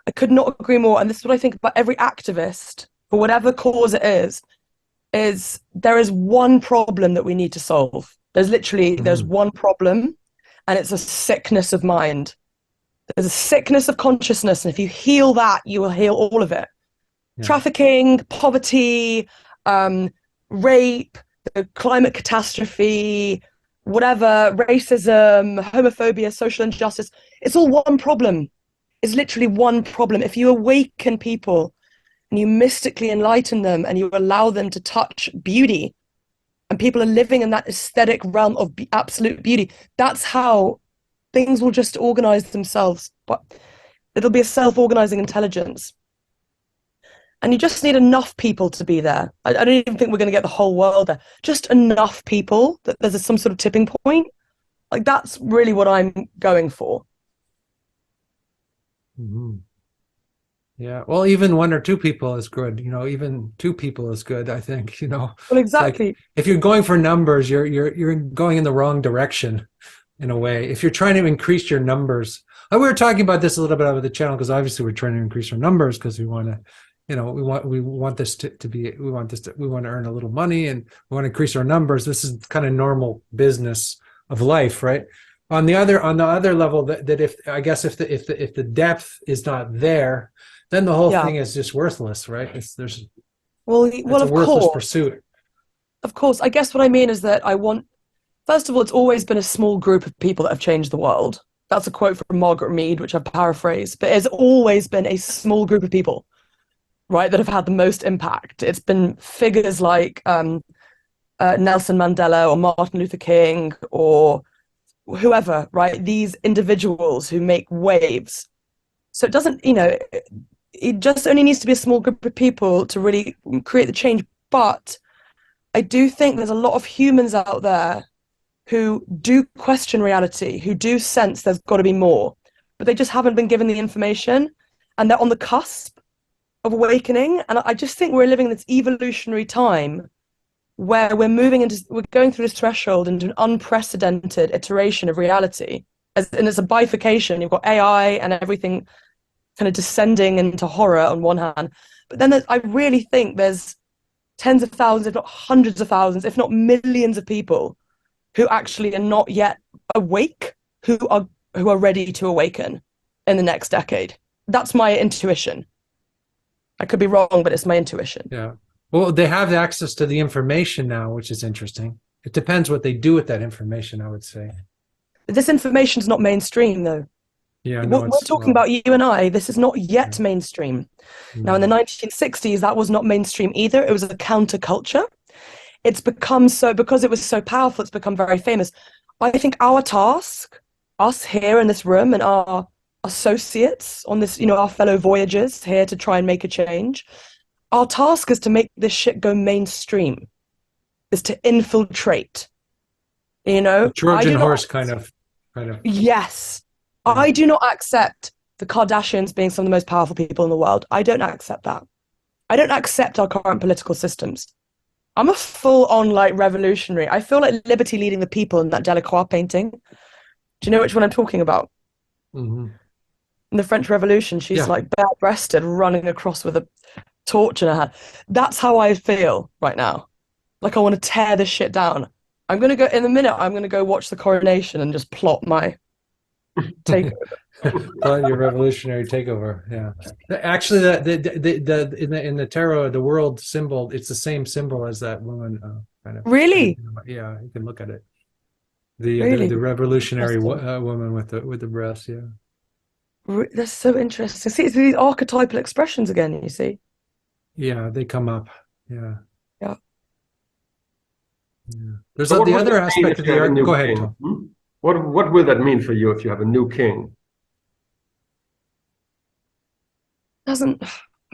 I could not agree more. And this is what I think about every activist, for whatever cause it is there is one problem that we need to solve. There's one problem, and it's a sickness of mind. There's a sickness of consciousness, and if you heal that, you will heal all of it. Yeah. Trafficking, poverty, rape, the climate catastrophe, whatever, racism, homophobia, social injustice, it's all one problem. It's literally one problem. If you awaken people and you mystically enlighten them and you allow them to touch beauty, and people are living in that aesthetic realm of absolute beauty, that's how things will just organize themselves. But it'll be a self-organizing intelligence. And you just need enough people to be there. I don't even think we're going to get the whole world there. Just enough people that there's some sort of tipping point. Like, that's really what I'm going for. Mm-hmm. Yeah. Well, even one or two people is good. Even two people is good, I think, Well, exactly. Like, if you're going for numbers, you're going in the wrong direction in a way. If you're trying to increase your numbers, we were talking about this a little bit over the channel, because obviously we're trying to increase our numbers because we want to, we want this we want to earn a little money, and we want to increase our numbers. This is kind of normal business of life, right? On the other level, that if the depth is not there, then the whole thing is just worthless, right? It's a worthless pursuit. Of course, I guess what I mean is that first of all, it's always been a small group of people that have changed the world. That's a quote from Margaret Mead, which I've paraphrased, but it's always been a small group of people, right, that have had the most impact. It's been figures like Nelson Mandela or Martin Luther King or whoever, right? These individuals who make waves. So it doesn't, it just only needs to be a small group of people to really create the change. But I do think there's a lot of humans out there who do question reality, who do sense there's got to be more, but they just haven't been given the information, and they're on the cusp of awakening. And I just think we're living in this evolutionary time where we're going through this threshold into an unprecedented iteration of reality. And it's a bifurcation. You've got AI and everything kind of descending into horror on one hand, but then I really think there's tens of thousands, if not hundreds of thousands, if not millions of people who actually are not yet awake, who are ready to awaken in the next decade. That's my intuition. I could be wrong, but it's my intuition. Yeah. Well, they have access to the information now, which is interesting. It depends what they do with that information, I would say. This information's not mainstream, though. Yeah, we're talking about you and I. This is not yet mainstream. No. Now, in the 1960s, that was not mainstream either. It was a counterculture. It's become so, because it was so powerful, it's become very famous. I think our task, us here in this room and our associates on this, our fellow voyagers here to try and make a change, our task is to make this shit go mainstream, is to infiltrate, The Trojan horse kind of. Yes. Yeah. I do not accept the Kardashians being some of the most powerful people in the world. I don't accept that. I don't accept our current political systems. I'm a full-on revolutionary. I feel like liberty leading the people in that Delacroix painting. Do you know which one I'm talking about? Mm-hmm. In the French Revolution, she's bare-breasted, running across with a torch in her hand. That's how I feel right now. Like, I want to tear this shit down. I'm going to go, in a minute, I'm going to go watch the Coronation and just plot my takeover. Plot your revolutionary takeover. Yeah. Actually, in the tarot, the world symbol, it's the same symbol as that woman. Really? Yeah, you can look at it. The revolutionary woman with the breasts. Yeah. That's so interesting. See, it's these archetypal expressions again. You see. Yeah, they come up. Yeah. Yeah. Yeah. There's the other aspect of the art. Go ahead, Tom. What will that mean for you if you have a new king?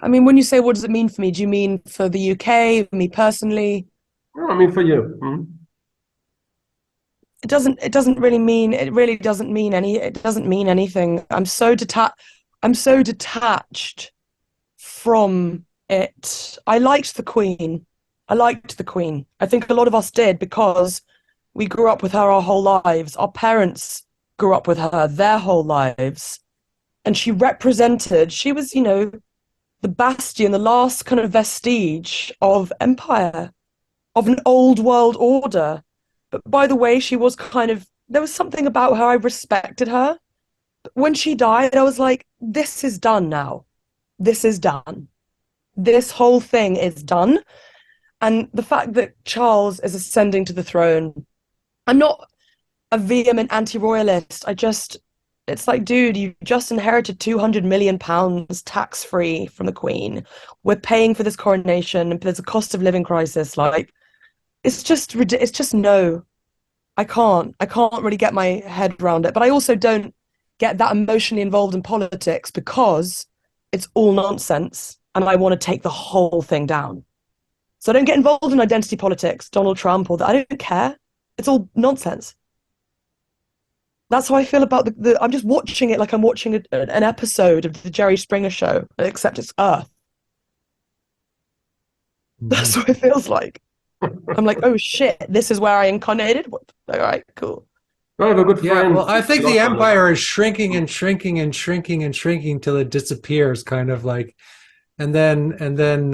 When you say what does it mean for me, do you mean for the UK, me personally? No, I mean for you. Mm-hmm. It doesn't really mean anything. I'm so detached from it. I liked the Queen. I think a lot of us did, because we grew up with her our whole lives. Our parents grew up with her their whole lives. And she was, the bastion, the last kind of vestige of empire, of an old world order. But by the way, there was something about her, I respected her. But when she died, I was like, this is done now. This is done. This whole thing is done. And the fact that Charles is ascending to the throne, I'm not a vehement anti-royalist. It's like, dude, you just inherited £200 million tax-free from the Queen. We're paying for this coronation, and there's a cost of living crisis. Like, it's just no. I can't really get my head around it. But I also don't get that emotionally involved in politics because it's all nonsense, and I want to take the whole thing down. So I don't get involved in identity politics, Donald Trump, or that. I don't care. It's all nonsense. That's how I feel about I'm just watching it like I'm watching an episode of the Jerry Springer show, except it's Earth. That's what it feels like. I'm like, oh shit, this is where I incarnated? All right, cool. I have a good friend. Yeah, well, I think the empire is shrinking and shrinking and shrinking and shrinking till it disappears, kind of like, and then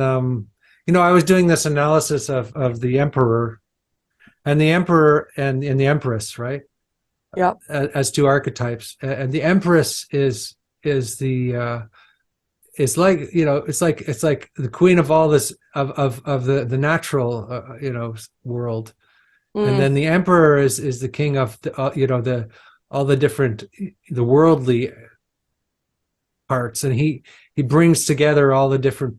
I was doing this analysis of the emperor and the the empress, right? Yeah. As two archetypes, and the empress is the it's like it's like the queen of all this of the natural world, and then the emperor is the king of the all the different the worldly parts, and he brings together all the different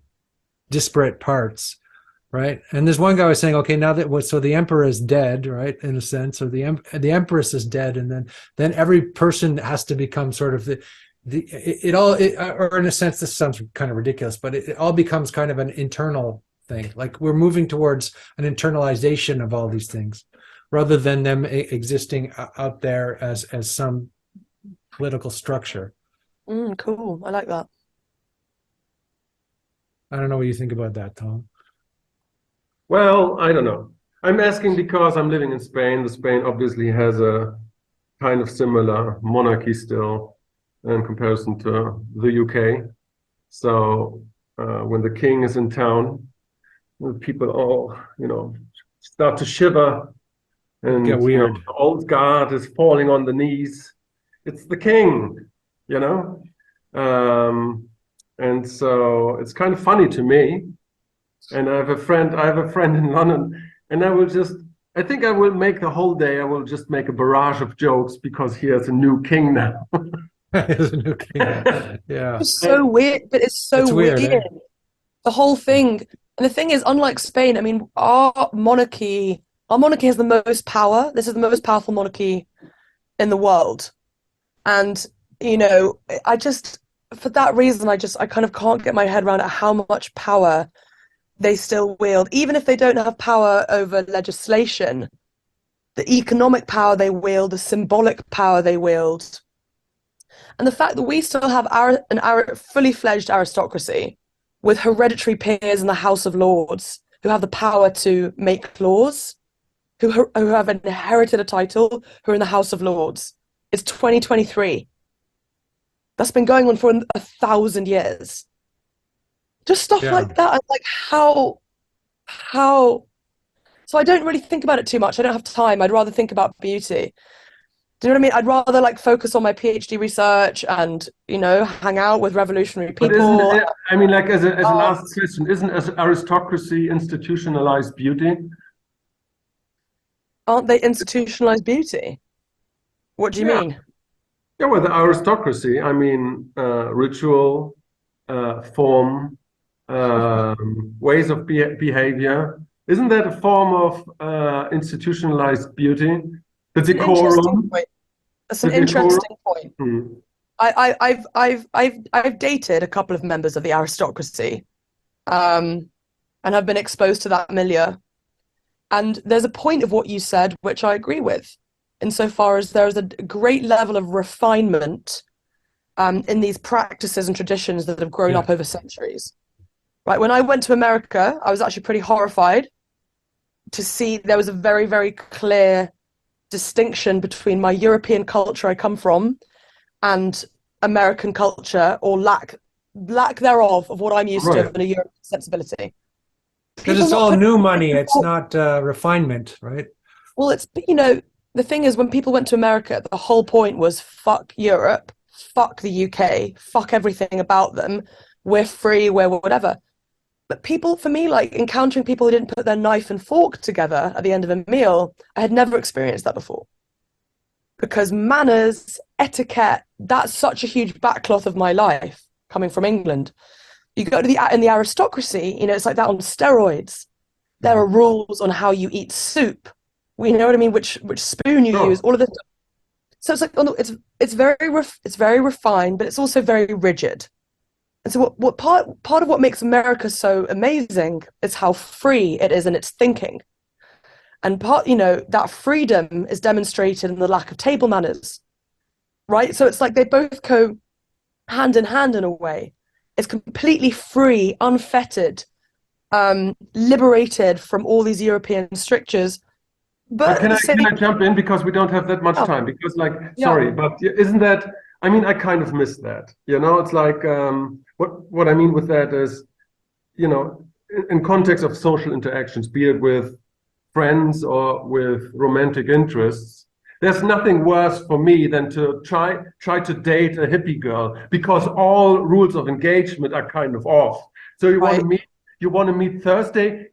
disparate parts, right? And there's one guy was saying, okay, now that so the emperor is dead, right, in a sense, or the empress is dead, and then every person has to become sort of or in a sense, this sounds kind of ridiculous, but it all becomes kind of an internal thing. Like we're moving towards an internalization of all these things, rather than them existing out there as some political structure. Cool. I like that. I don't know what you think about that, Tom. Well, I don't know. I'm asking because I'm living in Spain. Spain obviously has a kind of similar monarchy still in comparison to the UK. So when the king is in town, the people all, start to shiver, and Get weird. The old guard is falling on the knees. It's the king, and so it's kind of funny to me. And I have a friend in London, and I think I will make the whole day, I will just make a barrage of jokes because he has a new king now. There's a new king. Yeah. It's so weird, but it's weird. Eh? The whole thing. And the thing is, unlike Spain, I mean, our monarchy has the most power. This is the most powerful monarchy in the world. And, for that reason, I kind of can't get my head around how much power they still wield, even if they don't have power over legislation, the economic power they wield, the symbolic power they wield. And the fact that we still have an fully fledged aristocracy with hereditary peers in the House of Lords who have the power to make laws, who have inherited a title, who are in the House of Lords. It's 2023. That's been going on for 1,000 years. Just stuff like that. I'm like, how? So I don't really think about it too much. I don't have time. I'd rather think about beauty. Do you know what I mean? I'd rather focus on my PhD research and, hang out with revolutionary people. But as a last question, isn't aristocracy institutionalized beauty? Aren't they institutionalized beauty? What do you mean? Yeah, well, the aristocracy, ritual, form, ways of behavior. Isn't that a form of institutionalized beauty? The decorum. That's an interesting point. I've dated a couple of members of the aristocracy, and have been exposed to that milieu. And there's a point of what you said which I agree with, insofar as there is a great level of refinement in these practices and traditions that have grown up over centuries. Right, when I went to America, I was actually pretty horrified to see there was a very, very clear distinction between my European culture I come from and American culture, or lack thereof of what I'm used to in a European sensibility. Because it's all new money. It's not refinement, right? Well, it's, you know, the thing is, when people went to America, the whole point was fuck Europe, fuck the UK, fuck everything about them. We're free, we're whatever. But people, for me, like encountering people who didn't put their knife and fork together at the end of a meal, I had never experienced that before. Because manners, etiquette, that's such a huge backcloth of my life coming from England. You go to the aristocracy, you know, it's like that on steroids. There are rules on how you eat soup. You know what I mean? Which spoon you use, all of this. So it's like it's very refined, but it's also very rigid. And so what part of what makes America so amazing is how free it is in its thinking. And part, you know, that freedom is demonstrated in the lack of table manners, right? So it's like they both go hand in hand in a way. It's completely free, unfettered, liberated from all these European strictures. But can I jump in, because we don't have that much time? Because, like, sorry, but isn't that? I mean, I kind of miss that. You know, it's like what I mean with that is, you know, in context of social interactions, be it with friends or with romantic interests, there's nothing worse for me than to try to date a hippie girl, because all rules of engagement are kind of off. So you want to meet Thursday,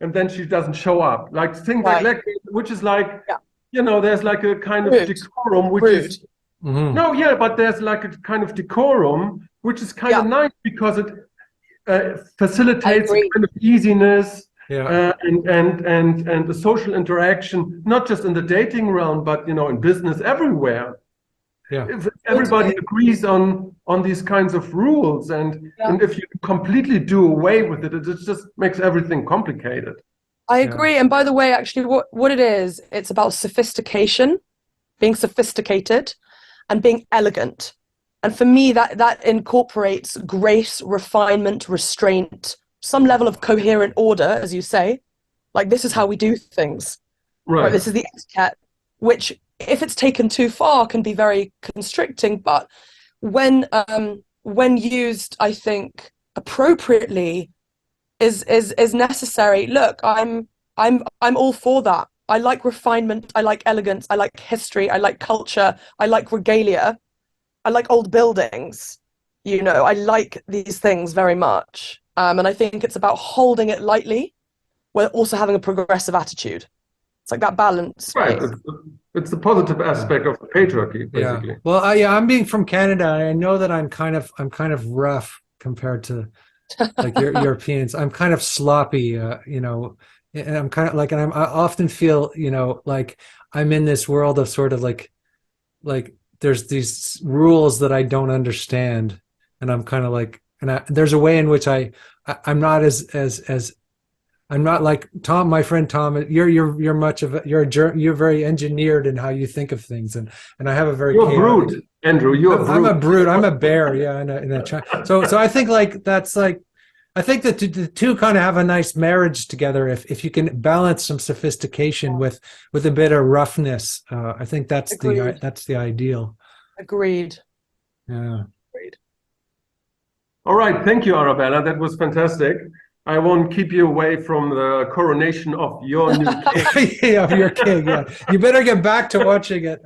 and then she doesn't show up. Like things like that, which is like, you know, there's like a kind of decorum, which is but there's like a kind of decorum, which is kind of nice, because it facilitates a kind of easiness. And the social interaction, not just in the dating realm, but, you know, in business everywhere. If everybody agrees on these kinds of rules, and if you completely do away with it, it just makes everything complicated. I agree. And by the way, actually, what it is, it's about sophistication, being sophisticated, and being elegant. And for me, that incorporates grace, refinement, restraint, some level of coherent order, as you say. Like, this is how we do things. Right? This is the etiquette, which, if it's taken too far, can be very constricting. But when used, I think, appropriately, is necessary. Look, I'm all for that. I like refinement. I like elegance. I like history. I like culture. I like regalia. I like old buildings. You know, I like these things very much. And I think it's about holding it lightly, while also having a progressive attitude. It's like that balance. Right. It's the positive aspect of the patriarchy, basically. Yeah. Well, I'm being from Canada. I know that I'm kind of rough compared to like Europeans. I'm kind of sloppy, you know, and I'm kind of like, and I often feel, you know, like I'm in this world of sort of like there's these rules that I don't understand, and I'm kind of like, and there's a way in which I'm not as I'm not like Tom, my friend Tom. You're much of you're very engineered in how you think of things, and I have a very you're a brute, Andrew. I'm a brute. I'm a bear. Yeah, so I think like that's like, I think that the two kind of have a nice marriage together if you can balance some sophistication with a bit of roughness. I think that's the ideal. Agreed. Yeah. Agreed. All right, thank you, Arabella. That was fantastic. I won't keep you away from the coronation of your new king. Of your king, yeah. You better get back to watching it.